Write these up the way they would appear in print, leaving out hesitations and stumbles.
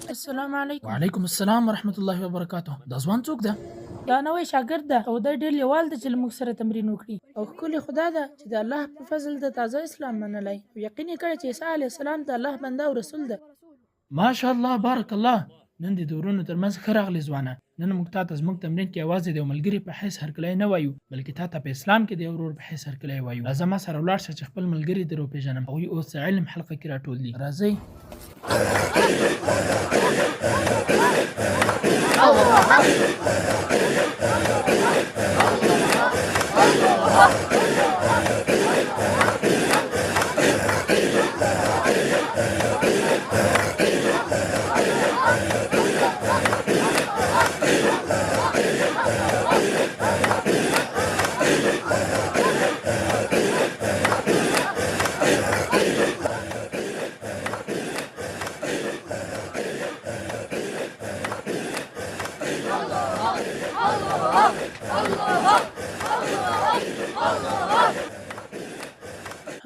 السلام علیکم. وعلیکم السلام ورحمت الله وبرکاته. دا ځوان څوک ده؟ دا نوی شاګرد ده او دی ډېر لیوال ده چې له موږ سره تمرین وکړي او ښکلې خو دا ده چې د الله په فضل د تازه اسلام منلی او یقین یې کړی چې عیسی علیه السلام د الله بنده او رسول ده. ماشاءالله بارک الله. نن د دورونو ترمنځ ښه راغلې ځوانه. نن موږ تا ته زموږ تمرین کې یوازې د یو ملګري په حیث هرکلی نه وایو، بلکې تا ته په اسلام کې د یو ورور په حیث هرکلی وایو. راځه ما سره ولاړ شه چې خپل ملګري در وپېژنم. هغوی اوس د علم حلقه کې راټول دي. راځئ.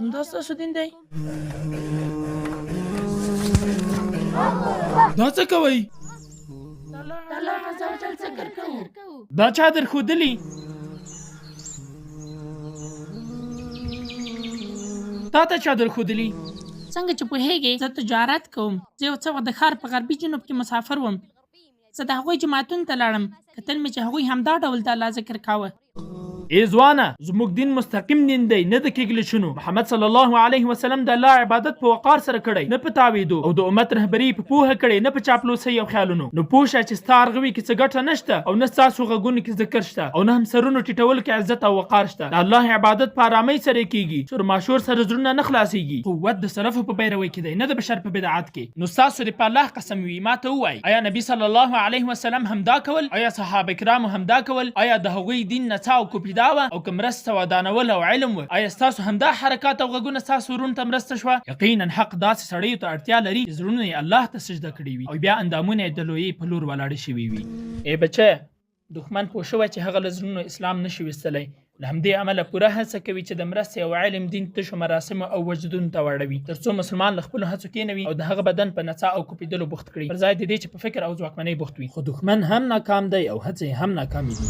همدا ستاسو دین دی؟ دا څه کوئ؟ د الله عز وجل ذکر کوو. دا چا درښودلي؟ تا ته چا درښودلي؟ څنګه چې پوهېږې زه تجارت کوم. زه یو څه وخت د ښار په غربي جنوب کې مسافر وم. زه د هغوی جماعتونو ته لاړم. کتل مې چې هغوی همدا ډول د الله ذکر کاوه. ای ځوانه، زموږ دین مستقیم دین دی، نه د کېږلشونو. محمد صلی الله علیه وسلم د الله عبادت په وقار سره کړی، نه په تاویدو، او د امت رهبري په پوهه کړی، نه په چاپلوسۍ او خیالونو. نو پوه شه چې ستا ارغوي کې څه ګټه نشته او نه ستاسو غږونو کې ذکر شته او نه هم سرونو ټیټولو کې عزت او وقار شته. د الله عبادت په ارامۍ سره کېږي، شور ماشور سره زړونه نه خلاصېږي. قوت د سلفو په پیروۍ کې دی، نه د بشر په بدعت کې. نو ستاسو د په الله قسم وي ما ته ووایئ، آیا نبي صلی الله علیه وسلم همدا کول؟ آیا صحابه کرامو همدا کول؟ آیا د هغوی دین نڅا او کوپیدا وه او که مرسته ودانول او علم و؟ آیا ستاسو همدا حرکات او غږونه ستاسو ورونو ته مرسته شوه؟ یقینا حق داسې سړیو ته اړتیا لري چې زړونه یې الله ته سجده کړي وي او بیا اندامونه یې د لویۍ په لور ولاړې شوي وي. ای بچیه، دښمن پوه شوی چې هغه له زړونو اسلام نشي ویستلی. له همدې امله پوره هڅه کوي چې د مرستې او علم دین تشو مراسمو او وجدونو ته واړوي، تر څو مسلمان له خپلو هڅو کېنوي او د هغه بدن په نڅا او کوپیدلو بوخت کړي، پر ځای د دې چې په فکر او ځواکمنۍ بوخت وي. خو دښمن هم ناکام دی او هڅې هم ناکامې دي.